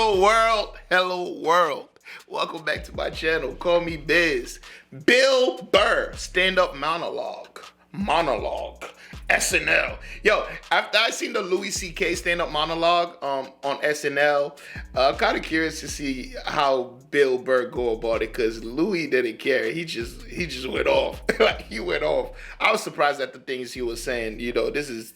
Hello world, hello world. Welcome back to my channel. Call me Biz. Bill Burr, stand-up monologue. SNL. Yo, after I seen the Louis C.K. stand-up monologue on SNL, I'm kind of curious to see how Bill Burr go about it, because Louis didn't care. He just went off. Like, he went off. I was surprised at the things he was saying. You know, this is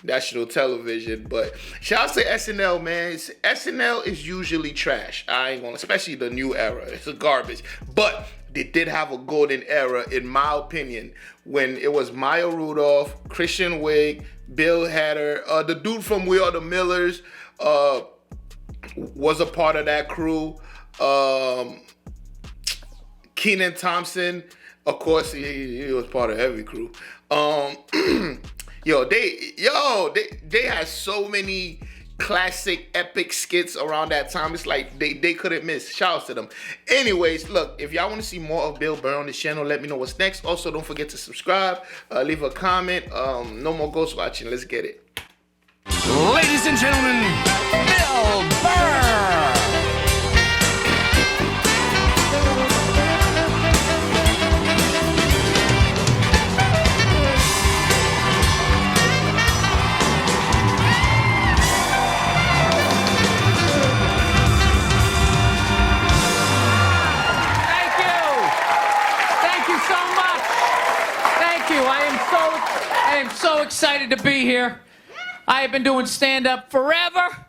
national television, but shout out to SNL, man. SNL is usually trash. I ain't gonna, especially the new era. It's a garbage. But they did have a golden era, in my opinion, when it was Maya Rudolph, Christian Wiig, Bill Hader, the dude from We Are the Millers was a part of that crew. Kenan Thompson, of course, he was part of every crew. They had so many classic epic skits around that time. It's like they couldn't miss. Shout out to them. Anyways, look, if y'all want to see more of Bill Burr on this channel, let me know what's next. Also, don't forget to subscribe, leave a comment. No more ghost watching. Let's get it. Ladies and gentlemen, Bill Burr. I am so excited to be here. I have been doing stand-up forever,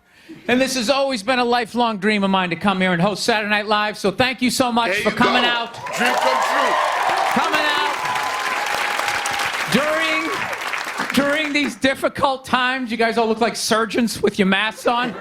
and this has always been a lifelong dream of mine to come here and host Saturday Night Live, so thank you so much for coming out. Dream come true. Coming out during these difficult times. You guys all look like surgeons with your masks on.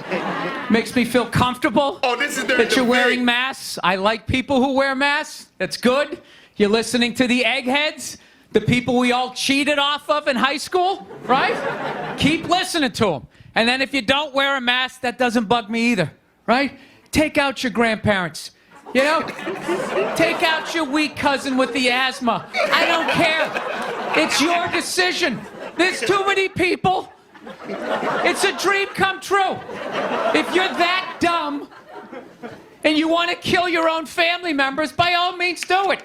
Makes me feel comfortable. Oh, this is that you're wearing masks. I like people who wear masks. That's good. You're listening to the eggheads. The people we all cheated off of in high school, right? Keep listening to them. And then if you don't wear a mask, that doesn't bug me either, right? Take out your grandparents, you know? Take out your weak cousin with the asthma. I don't care. It's your decision. There's too many people. It's a dream come true. If you're that dumb and you want to kill your own family members, by all means do it.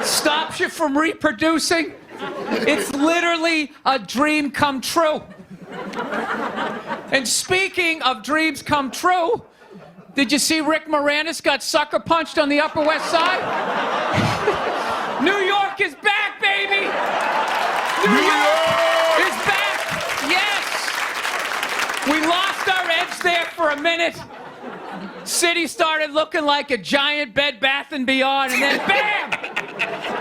Stops you from reproducing. It's literally a dream come true. And speaking of dreams come true, did you see Rick Moranis got sucker punched on the Upper West Side? New York is back, baby! New York is back! Yes! We lost our edge there for a minute. City started looking like a giant Bed Bath & Beyond, and then bam!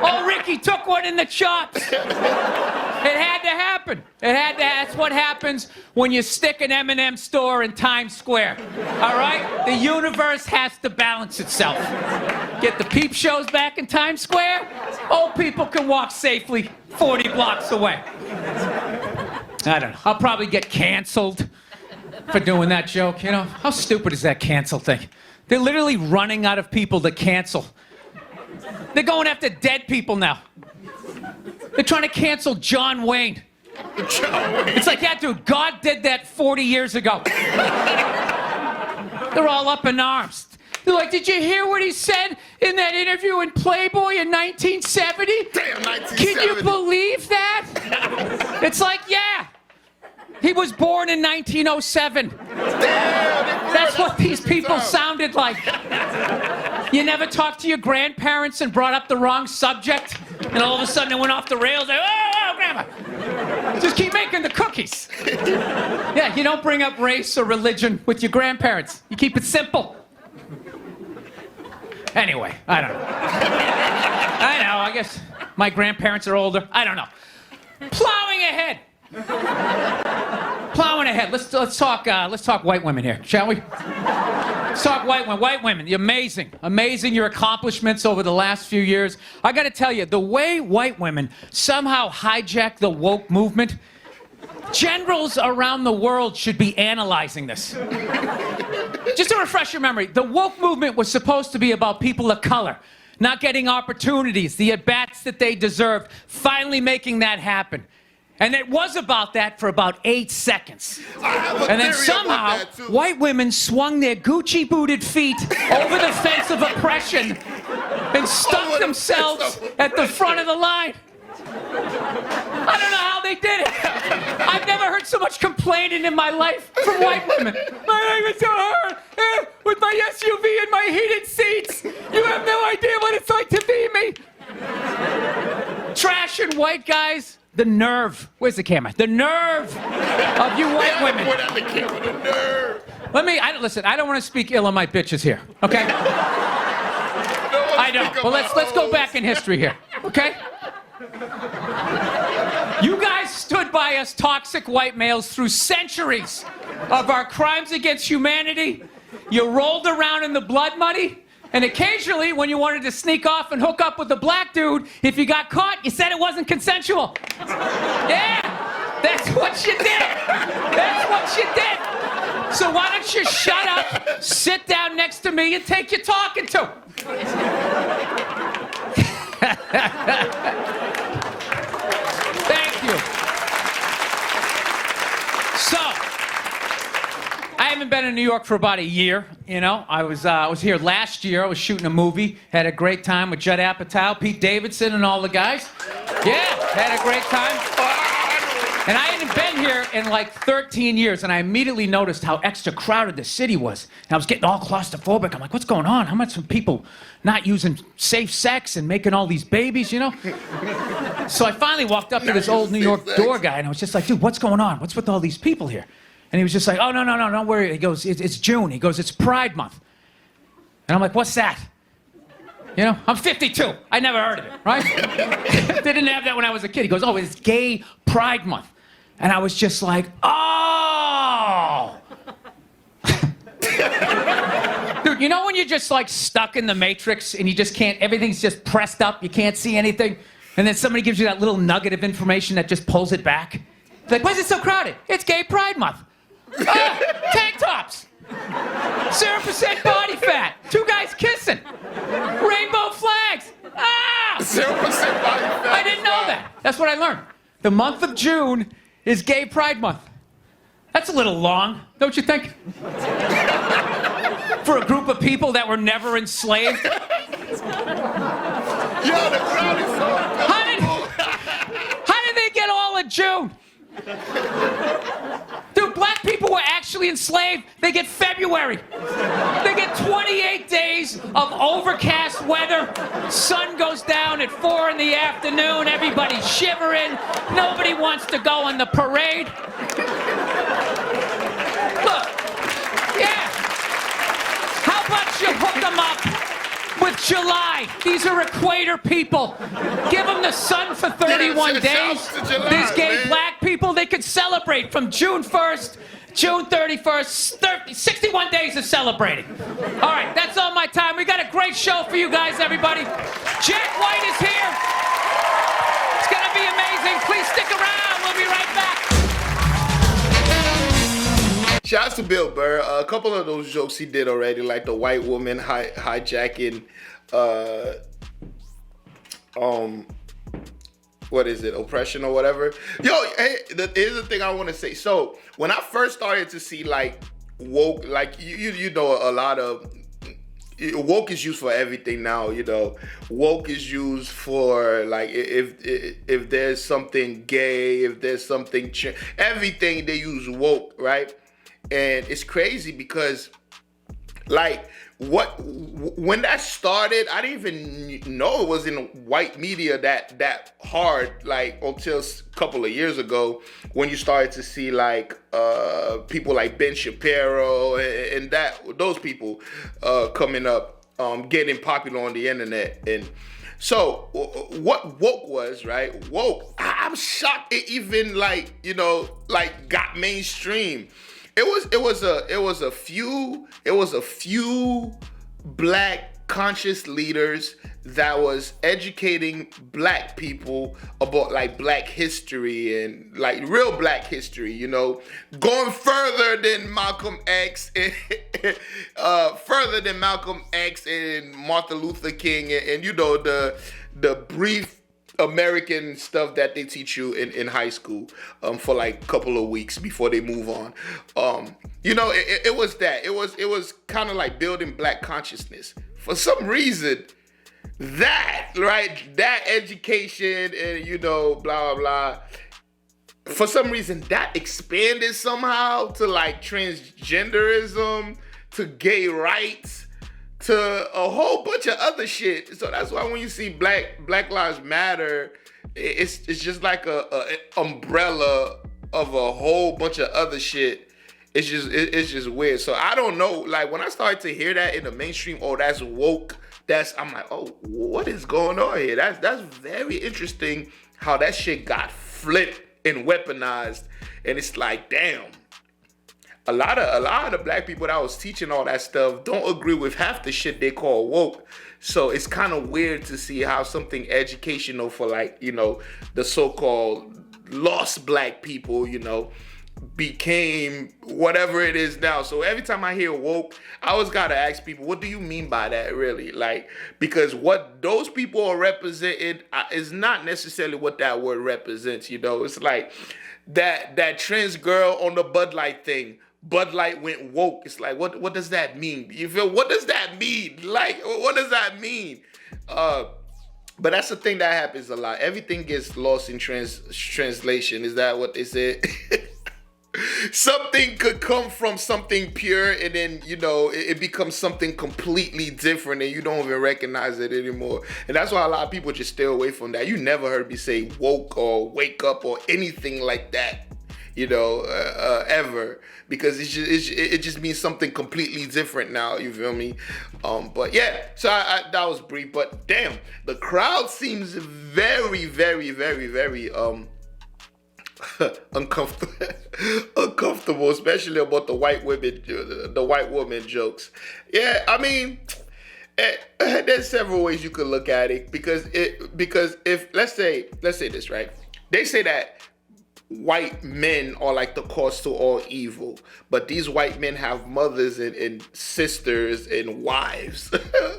Oh, Ricky took one in the chops. It had to happen. That's what happens when you stick an M&M store in Times Square. All right? The universe has to balance itself. Get the peep shows back in Times Square. Old people can walk safely 40 blocks away. I don't know. I'll probably get canceled for doing that joke, you know? How stupid is that cancel thing? They're literally running out of people to cancel. They're going after dead people now. They're trying to cancel John Wayne. It's like, yeah, dude, God did that 40 years ago. They're all up in arms. They're like, did you hear what he said in that interview in Playboy in 1970? Damn, 1970. Can you believe that? It's like, yeah. He was born in 1907. That's what these people sounded like. You never talked to your grandparents and brought up the wrong subject, and all of a sudden it went off the rails. Like, oh, grandma. Just keep making the cookies. Yeah, you don't bring up race or religion with your grandparents. You keep it simple. Anyway, I don't know. I guess my grandparents are older. I don't know. Plowing ahead. Plowing ahead. Let's talk white women here, shall we? Let's talk white women. White women, you're amazing. Amazing, your accomplishments over the last few years. I gotta tell you, the way white women somehow hijack the woke movement, generals around the world should be analyzing this. Just to refresh your memory, the woke movement was supposed to be about people of color not getting opportunities, the at-bats that they deserved, finally making that happen. And it was about that for about 8 seconds. I have a And then theory somehow, about that too. white women swung their Gucci-booted feet over the fence of oppression and stuck Over the themselves fence of at the front of the line. I don't know how they did it. I've never heard so much complaining in my life from white women. My life is so hard with my SUV and my heated seats. You have no idea what it's like to be me. Trash and white guys. The nerve. Where's the camera? The nerve of you white women. Point out the camera, the nerve. Listen, I don't want to speak ill of my bitches here, okay? I know. Well, let's go back in history here, okay? You guys stood by us toxic white males through centuries of our crimes against humanity. You rolled around in the blood money. And occasionally, when you wanted to sneak off and hook up with a black dude, if you got caught, you said it wasn't consensual. Yeah, that's what you did. That's what you did. So why don't you shut up, sit down next to me, and take your talking to? Thank you. So, I haven't been in New York for about a year, you know. I was here last year. I was shooting a movie. Had a great time with Judd Apatow, Pete Davidson, and all the guys. Yeah, had a great time. And I hadn't been here in like 13 years, and I immediately noticed how extra crowded the city was. And I was getting all claustrophobic. I'm like, what's going on? How much are people not using safe sex and making all these babies, you know? So I finally walked up to this old New York door guy, and I was just like, dude, what's going on? What's with all these people here? And he was just like, oh, no, don't worry. He goes, it's June. He goes, it's Pride Month. And I'm like, what's that? You know, I'm 52. I never heard of it, right? They didn't have that when I was a kid. He goes, oh, it's Gay Pride Month. And I was just like, oh. Dude, you know when you're just like stuck in the Matrix and you just can't, everything's just pressed up, you can't see anything? And then somebody gives you that little nugget of information that just pulls it back? Like, why is it so crowded? It's Gay Pride Month. Tank tops. 0% body fat. 2 guys kissing. Rainbow flags. 0% body fat. I didn't know that. That's what I learned. The month of June is Gay Pride Month. That's a little long, don't you think? For a group of people that were never enslaved. Yo, the crowd is so How did they get all of June? Dude, black people were actually enslaved. They get February. They get 28 days of overcast weather. Sun goes down at 4 in the afternoon. Everybody's shivering. Nobody wants to go on the parade. Look, yeah. How about you hook them up with July? These are equator people. Give them the sun for 31 days. These gay black people, they could celebrate from June 1st, June 31st, 61 days of celebrating. All right, that's all my time. We got a great show for you guys, everybody. Jack White is here. It's going to be amazing. Please stick around. We'll be right back. Shouts to Bill Burr. A couple of those jokes he did already, like the white woman hijacking, what is it, oppression or whatever. Yo, hey, here's the thing I want to say. So when I first started to see like woke, like you know, a lot of woke is used for everything now. You know, woke is used for like if there's something gay, if there's something everything they use woke, right? And it's crazy because, like, when that started, I didn't even know it was in white media that hard, like, until a couple of years ago, when you started to see, like, people like Ben Shapiro and those people coming up, getting popular on the internet. And so what woke was, right? Woke, I'm shocked it even, like, you know, like, got mainstream. It was a few black conscious leaders that was educating black people about like black history and like real black history, you know, going further than Malcolm X and Martin Luther King and you know the brief American stuff that they teach you in high school for like a couple of weeks before they move on. It was that. It was kind of like building black consciousness. For some reason, that education and blah blah blah. For some reason, that expanded somehow to like transgenderism, to gay rights, to a whole bunch of other shit. So that's why when you see Black Lives Matter, it's just like a umbrella of a whole bunch of other shit. It's just weird. So I don't know. Like when I started to hear that in the mainstream, oh, that's woke. I'm like, oh, what is going on here? That's very interesting how that shit got flipped and weaponized. And it's like, damn. A lot of the black people that was teaching all that stuff don't agree with half the shit they call woke. So it's kind of weird to see how something educational for like, the so-called lost black people, became whatever it is now. So every time I hear woke, I always gotta ask people, what do you mean by that really? Like, because what those people are represented is not necessarily what that word represents, It's like that trans girl on the Bud Light thing. Bud Light went woke. It's like, what does that mean? You feel, what does that mean? Like, what does that mean? But that's the thing that happens a lot. Everything gets lost in translation. Is that what they said? Something could come from something pure and then, it becomes something completely different and you don't even recognize it anymore. And that's why a lot of people just stay away from that. You never heard me say woke or wake up or anything like that, ever. Because it just means something completely different now, you feel me? But yeah, so I that was brief. But damn, the crowd seems very, very, very, very uncomfortable, especially about the white woman jokes. Yeah, I mean, there's several ways you could look at it because if let's say this, right? They say that white men are like the cause to all evil, but these white men have mothers and sisters and wives.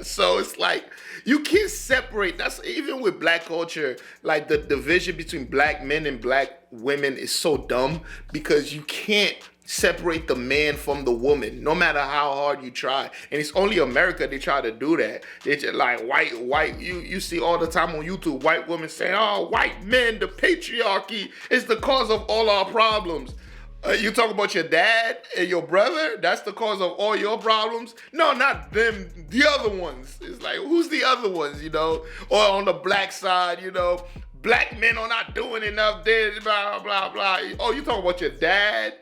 So it's like you can't separate. That's even with black culture, like the division between black men and black women is so dumb because you can't separate the man from the woman, no matter how hard you try. And it's only America they try to do that. They just like white. You see all the time on YouTube, white women saying, "Oh, white men, the patriarchy is the cause of all our problems." You talk about your dad and your brother, that's the cause of all your problems? No, not them, the other ones. It's like, who's the other ones, Or on the black side, black men are not doing enough, blah, blah, blah. Oh, you talking about your dad?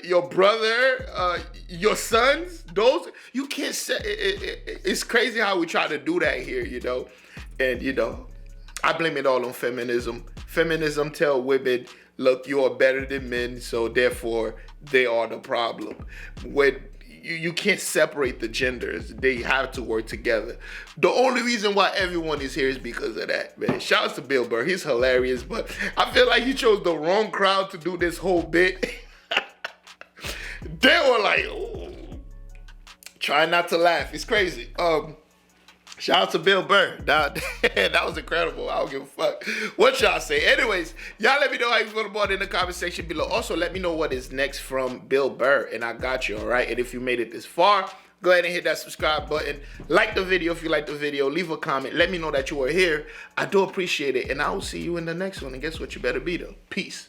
Your brother, your sons, those, you can't say, it's crazy how we try to do that here, And, I blame it all on feminism. Feminism tell women, look, you are better than men, so therefore they are the problem. When you can't separate the genders, they have to work together. The only reason why everyone is here is because of that, man. Shouts to Bill Burr, he's hilarious, but I feel like he chose the wrong crowd to do this whole bit. They were like, oh, try not to laugh. It's crazy. Shout out to Bill Burr. That was incredible. I don't give a fuck what y'all say. Anyways, y'all let me know how you feel about it in the comment section below. Also, let me know what is next from Bill Burr, and I got you, all right? And if you made it this far, go ahead and hit that subscribe button. Like the video if you like the video. Leave a comment. Let me know that you are here. I do appreciate it, and I will see you in the next one. And guess what? You better be, though. Peace.